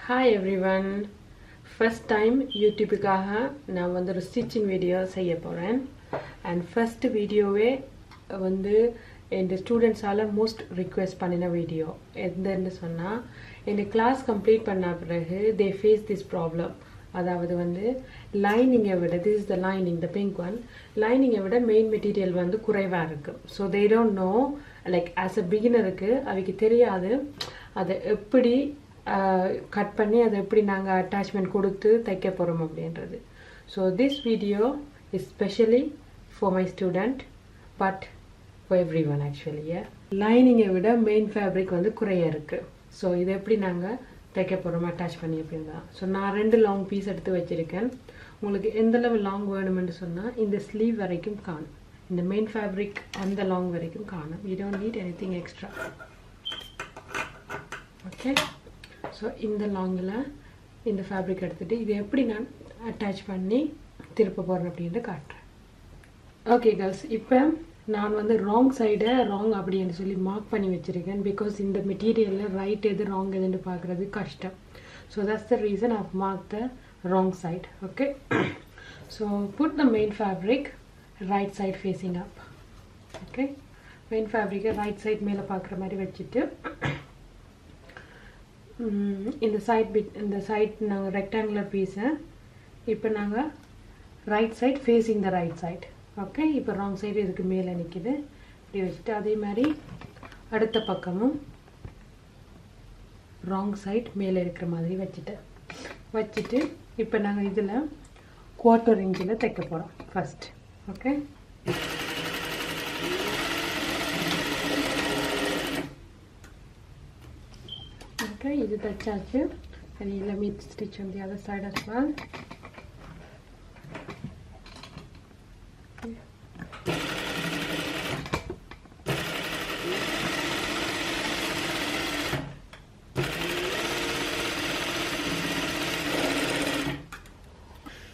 Hi everyone. First time YouTubeக்காக நான் வந்து ஒரு ஸ்டிச்சிங் வீடியோ செய்ய போறேன். And first வீடியோவே வந்து இந்த ஸ்டூடண்ட்ஸால மோஸ்ட் ரிக்வெஸ்ட் பண்ணின வீடியோ. என்னன்னு சொன்னா இந்த கிளாஸ் கம்ப்ளீட் பண்ண பிறகு they face this problem. அதாவது வந்து லைனிங்கை விட this is the lining, the pink one, லைனிங்கை விட மெயின் மெட்டீரியல் வந்து குறைவா இருக்கு. So they don't know, like as a beginnerக்கு அவங்களுக்கு தெரியாது அதை எப்படி கட் பண்ணி அதை எப்படி நாங்கள் அட்டாச்மெண்ட் கொடுத்து தைக்க போகிறோம் அப்படின்றது. So this video is specially for my student but for every one actually. லைனிங்கை விட மெயின் ஃபேப்ரிக் வந்து குறைய இருக்குது. ஸோ இதை எப்படி நாங்கள் தைக்க போகிறோம் அட்டாச் பண்ணி அப்படின்னு தான். ஸோ நான் 2 லாங் பீஸ் எடுத்து வச்சுருக்கேன். உங்களுக்கு எந்த அளவு லாங் வேணுமென்று சொன்னால் இந்த ஸ்லீவ் வரைக்கும் காணும், இந்த மெயின் ஃபேப்ரிக் அந்த லாங் வரைக்கும் காணும். You don't need anything extra. Okay, so இந்த லாங்கில் இந்த ஃபேப்ரிக் எடுத்துகிட்டு இதை எப்படி நான் அட்டாச் பண்ணி திருப்ப போகிறேன் அப்படின்ட்டு காட்டுறேன். ஓகே கேர்ள்ஸ், இப்போ நான் வந்து ராங் சைடை ராங் அப்படின்னு சொல்லி மார்க் பண்ணி வச்சுருக்கேன். பிகாஸ் இந்த மெட்டீரியலில் ரைட் எது ராங் எதுன்னு பார்க்குறது கஷ்டம். So that's the reason I mark the wrong side. Okay, so put the main fabric right side facing up. Okay, main ஃபேப்ரிக்கை ரைட் சைட் மேலே பார்க்குற மாதிரி வச்சுட்டு இந்த சைட் நாங்கள் ரெக்டாங்குலர் பீஸை இப்போ நாங்கள் right side facing the right side. Okay, இப்போ ராங் சைடு இதுக்கு மேலே நிற்கிது. இப்படி வச்சுட்டு அதே மாதிரி அடுத்த பக்கமும் ராங் சைட் மேலே இருக்கிற மாதிரி வச்சுட்டு இப்போ நாங்கள் இதில் 1/4 இன்ச்சில் தைக்க போகிறோம் ஃபஸ்ட். ஓகே, okay, இது தச்சாச்சு. and let me stitch on the other side as well.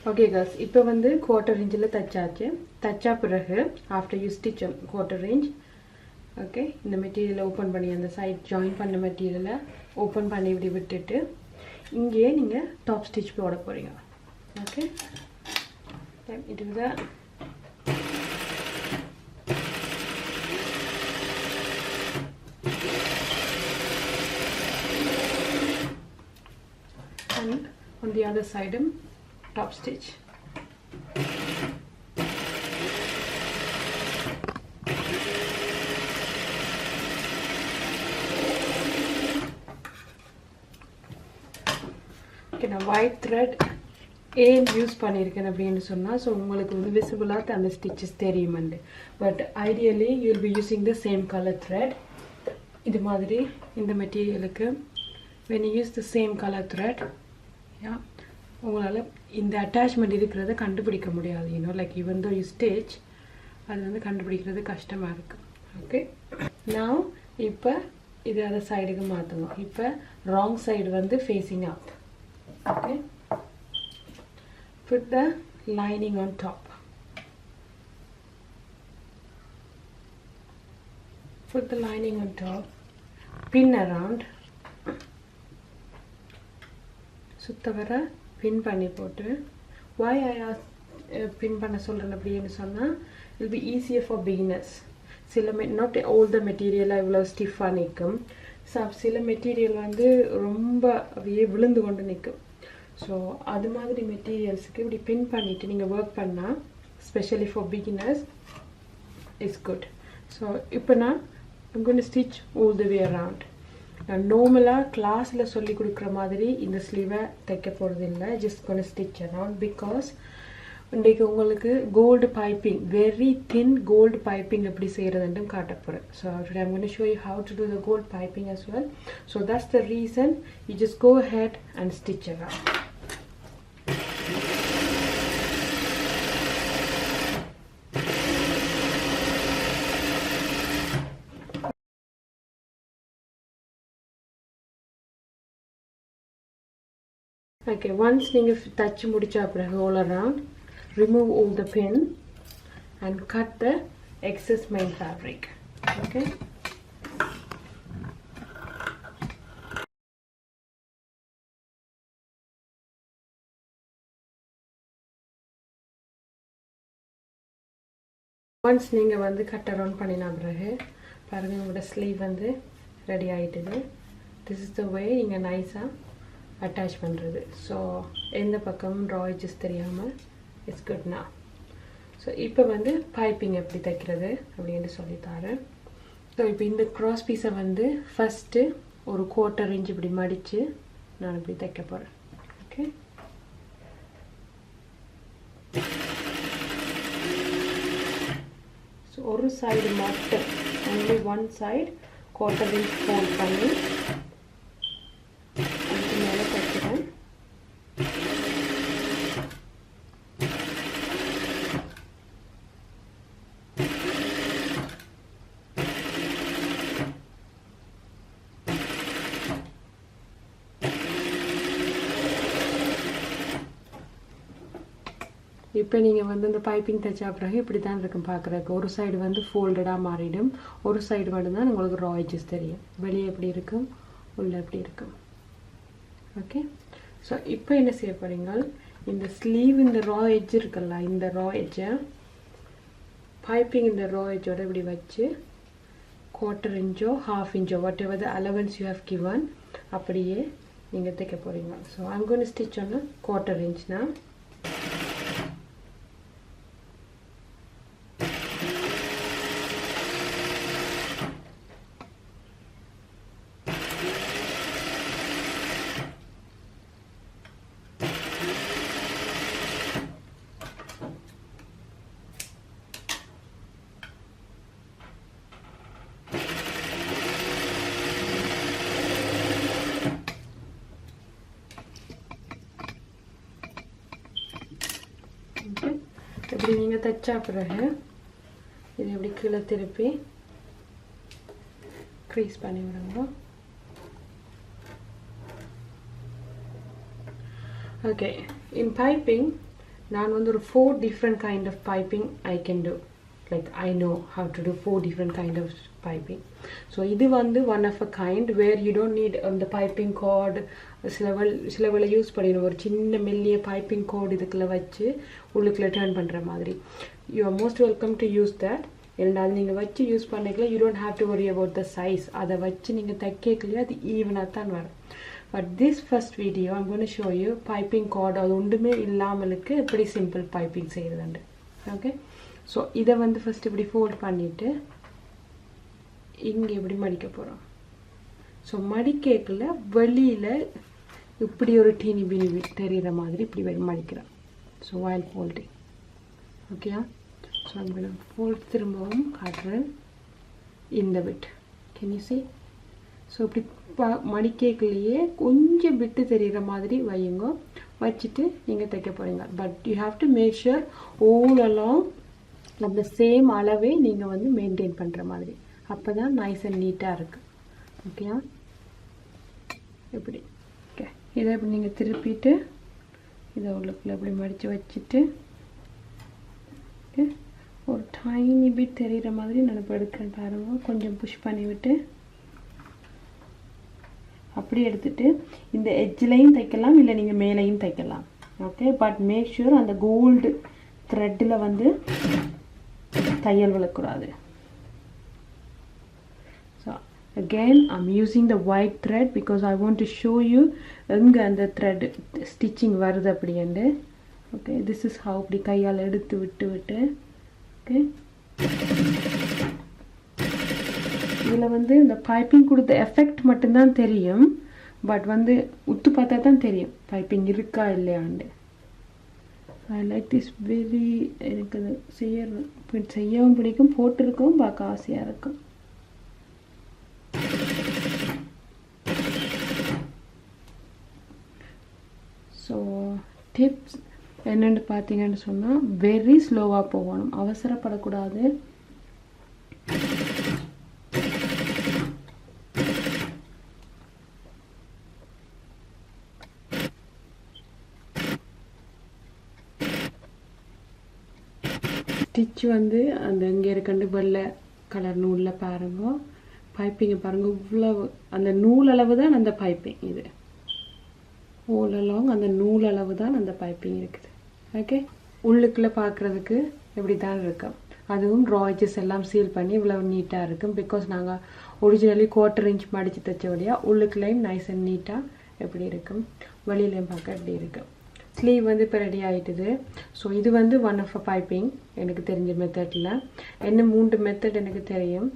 Okay girls, இப்போ வந்து 1/4 இன்ச்சில் தச்சாச்சு. தச்சா பிறகு after you stitch 1/4 inch, okay, இந்த மெட்டீரியலை ஓப்பன் பண்ணி அந்த சைட் ஜாயின் பண்ண மெட்டீரியலை ஓப்பன் பண்ணி இப்படி விட்டுட்டு இங்கேயே நீங்கள் டாப் ஸ்டிச் போட போகிறீங்க. ஓகே, இது தான் and on the other side top stitch. நான் ஒயிட் த்ரெட் ஏன் யூஸ் பண்ணியிருக்கேன் அப்படின்னு சொன்னால், ஸோ உங்களுக்கு வந்து விசிபிளாக அந்த ஸ்டிச்சஸ் தெரியுமெண்டு. But ideally you will be using the same colour thread. இது மாதிரி இந்த மெட்டீரியலுக்கு when you use the same color thread, yeah, உங்களால் இந்த அட்டாச்மெண்ட் இருக்கிறத கண்டுபிடிக்க முடியாது. Like even though you stitch, அது வந்து கண்டுபிடிக்கிறது கஷ்டமாக இருக்குது. ஓகே, நான் இப்போ இது அதை சைடுக்கு மாற்றணும். இப்போ ராங் சைடு வந்து facing up. Okay, put the lining on top. Put the lining on top. Pin around. சுத்த வர பின் பண்ணி போட்டு. Why I ask பின் பண்ண சொல்கிறேன் அப்படின்னு சொன்னால், it will be easier for beginners. சில not all the material இவ்வளோ ஸ்டிஃபாக நிற்கும். சில மெட்டீரியல் வந்து ரொம்ப அப்படியே விழுந்து கொண்டு நிற்கும். ஸோ அது மாதிரி மெட்டீரியல்ஸுக்கு இப்படி பின் பண்ணிவிட்டு நீங்கள் ஒர்க் பண்ணால் specially for beginners it's good. So இப்போ நான் I'm going to stitch all the way around. நான் நார்மலாக கிளாஸில் சொல்லி கொடுக்குற மாதிரி இந்த ஸ்லீவை தைக்க போகிறது இல்லை. Just going to stitch around because இன்றைக்கு உங்களுக்கு gold piping, very thin gold piping எப்படி செய்கிறதுன்னு காட்ட போகிறேன். So today I'm going to show you how to do the gold piping as well. So that's the reason you just go ahead and stitch around. Okay, once நீங்கள் தச்சு முடிச்சா பிறகு all around, remove all the pin and cut the excess main fabric. Okay, once நீங்கள் வந்து cut around பண்ணின பிறகு பாருங்கள் உங்களோட ஸ்லீவ் வந்து ரெடி ஆகிட்டுது. திஸ் இஸ் த வே நீங்கள் நைஸாக அட்டாச் பண்ணுறது. ஸோ எந்த பக்கமும் ட்ரா எட்ஜஸ் தெரியாமல் இட்ஸ் குட்னா. ஸோ இப்போ வந்து பைப்பிங் எப்படி தைக்கிறது அப்படின்னு சொல்லித்தரேன். ஸோ இப்போ இந்த க்ராஸ் பீஸை வந்து ஃபஸ்ட்டு ஒரு 1/4 இன்ச் இப்படி மடித்து நான் இப்படி தைக்க போகிறேன். ஓகே, ஸோ ஒரு சைடு மட்டும் only one side 1/4 inch fold பண்ணி அதுக்கு மேலே தைக்கிறேன். இப்போ நீங்கள் வந்து இந்த பைப்பிங் தைச்சா பிறகு இப்படி தான் இருக்கும் பார்க்குறதுக்கு. ஒரு சைடு வந்து ஃபோல்டடாக மாறிடும், ஒரு சைடு மட்டும்தான் உங்களுக்கு ரா எட்ஜஸ் தெரியும். வெளியே எப்படி இருக்கும், உள்ளே எப்படி இருக்கும். ஓகே, ஸோ இப்போ என்ன செய்ய போகிறீங்க, இந்த ஸ்லீவ் இந்த ரா எட்ஜ் இருக்குல்ல, இந்த ரா எட்ஜை பைப்பிங் இந்த ரா எட்ஜோட இப்படி வச்சு 1/4 இன்ச்சோ 1/2 inch whatever the allowance you have given அப்படியே நீங்கள் தைக்க போகிறீங்க. So I'm going to stitch on a 1/4 inch now. இப்படி நீங்கள் தைச்சா பிறகு இது எப்படி கீழே திருப்பி க்ரீஸ் பண்ணி விடுங்க. ஓகே, இன் பைப்பிங் நான் வந்து ஒரு 4 different kind of piping I can do. Like I know how to do 4 different kind of piping. So இது வந்து one of a kind where you don't need the piping cord. சில வேளை use பண்ணிடணும், ஒரு சின்ன மெல்லிய பைப்பிங் கோட் இதுக்குள்ளே வச்சு உள்ளுக்குள்ளே டர்ன் பண்ணுற மாதிரி. You are most welcome to use that. இரண்டாவது நீங்கள் வச்சு யூஸ் பண்ணிக்கலாம், you don't have to worry about the size. அதை வச்சு நீங்கள் தைக்கலையே அது ஈவனாக தான் வரும். But this first video I'm gonna show you piping card அது ஒன்றுமே இல்லாமலுக்கு எப்படி சிம்பிள் பைப்பிங் செய்கிறதுண்டு. ஓகே, ஸோ இதை வந்து ஃபஸ்ட் இப்படி ஃபோல்ட் பண்ணிவிட்டு இங்கே இப்படி மடிக்க போகிறோம். ஸோ மடிக்கல வெளியில் இப்படி ஒரு டீனி பினி தெரிகிற மாதிரி இப்படி மடிக்கிறோம். So while folding. ஓகேயா, ஸோ நம்ம ஃபோல்ட் திரும்பவும் காட்டுறேன் இந்த bit. Can you see? So இப்படி மடிக்கலையே கொஞ்சம் விட்டு தெரிகிற மாதிரி வையுங்க. வச்சுட்டு நீங்கள் தைக்க போகிறீங்க. But you have to make sure all along அந்த சேம் அளவே நீங்கள் வந்து மெயின்டைன் பண்ணுற மாதிரி. அப்போ தான் நைஸ் அண்ட் நீட்டாக இருக்குது. ஓகேயா, இப்படி. ஓகே, இதை இப்படி நீங்கள் திருப்பிட்டு இதை உள்ளுக்குள்ளே இப்படி மடித்து வச்சுட்டு ஓகே ஒரு டைனி பிட் தெரிகிற மாதிரி நான் இப்போ எடுக்கிறேன் பாருங்க. கொஞ்சம் புஷ் பண்ணிவிட்டு அப்படி எடுத்துட்டு இந்த எட்ஜ்லையும் தைக்கலாம், இல்லை நீங்கள் மேலேயும் தைக்கலாம். ஓகே, பட் மேக் ஷூர் அந்த கோல்டு த்ரெட்டில் வந்து தையல் விழக்கூடாது. So again I'm using the white thread because I want to show you எங்கே அந்த த்ரெட் ஸ்டிச்சிங் வருது அப்படின்ட்டு. ஓகே, திஸ் இஸ் ஹவு இப்படி கையால் எடுத்து விட்டு ஓகே, இதில் வந்து இந்த பைப்பிங் கொடுத்த எஃபெக்ட் மட்டும்தான் தெரியும். பட் வந்து உத்து பார்த்தா தான் தெரியும் பைப்பிங் இருக்கா இல்லையாண்டு. ஐ லைக் திஸ் வெரி, எனக்கு அது செய்யவும் பிடிக்கும், போட்டிருக்கவும் பார்க்க ஆசையாக இருக்கும். ஸோ டிப்ஸ் என்னென்னு பார்த்தீங்கன்னு சொன்னால் வெரி ஸ்லோவாக போகணும், அவசரப்படக்கூடாது. ஸ்டிச் வந்து அந்த இங்கே இருக்கண்டு வெள்ளை கலர் நூலில் பாருங்க, பைப்பிங்கை பாருங்கள். இவ்வளவு அந்த நூல் அளவு தான் அந்த பைப்பிங். இது ஓலலாங் அந்த நூல் அளவு தான் அந்த பைப்பிங் இருக்குது. ஓகே, உள்ளுக்குள்ளே பார்க்குறதுக்கு எப்படி தான் இருக்கும். அதுவும் ட்ரா எட்ஜஸ் எல்லாம் சீல் பண்ணி இவ்வளவு நீட்டாக இருக்கும். பிகாஸ் நாங்கள் ஒரிஜினலி 1/4 inch மடித்து தைச்சபடியா உள்ளுக்குள்ளேயும் நைஸ் அண்ட் நீட்டாக எப்படி இருக்கும், வெளியிலையும் பார்க்க எப்படி இருக்கும். ஸ்லீவ் வந்து இப்போ ரெடி ஆகிட்டுது. ஸோ இது வந்து ஒன் ஆஃப் அ பைப்பிங் எனக்கு தெரிஞ்ச மெத்தடில். என்ன 3 மெத்தட் எனக்கு தெரியும்.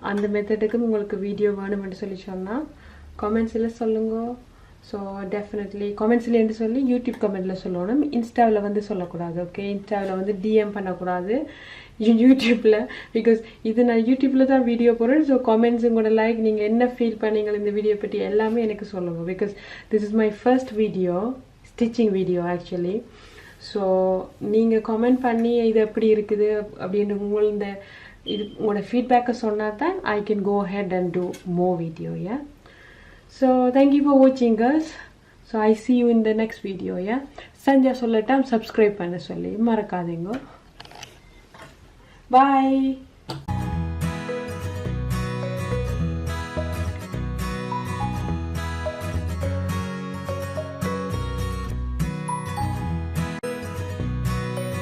அந்த மெத்தடுக்கும் உங்களுக்கு வீடியோ வேணும்னு சொல்லி சொன்னால் கமெண்ட்ஸில் சொல்லுங்க. ஸோ டெஃபினெட்லி கமெண்ட்ஸில் என்று சொல்லி யூடியூப் கமெண்ட்டில் சொல்லணும். இன்ஸ்டாவில் வந்து சொல்லக்கூடாது. ஓகே, இன்ஸ்டாவில் வந்து டிஎம் பண்ணக்கூடாது யூடியூப்பில். பிகாஸ் இது நான் யூடியூப்பில் தான் வீடியோ போடுறேன். ஸோ கமெண்ட்ஸ் உங்களோட லைக், நீங்கள் என்ன ஃபீல் பண்ணீங்க இந்த வீடியோ பற்றி எல்லாமே எனக்கு சொல்லுங்கள். Because this is my first video, stitching video actually. So நீங்கள் கமெண்ட் பண்ணி இது எப்படி இருக்குது அப்படின்னு உங்களோட ஃபீட்பேக்கை சொன்னால் தான் I can go ahead and do more video. Yeah, so thank you for watching guys. So I see you in the next video. Yeah, Sanjha சொல்லட்டும் subscribe பண்ண சொல்லி மறக்காதீங்க. Bye.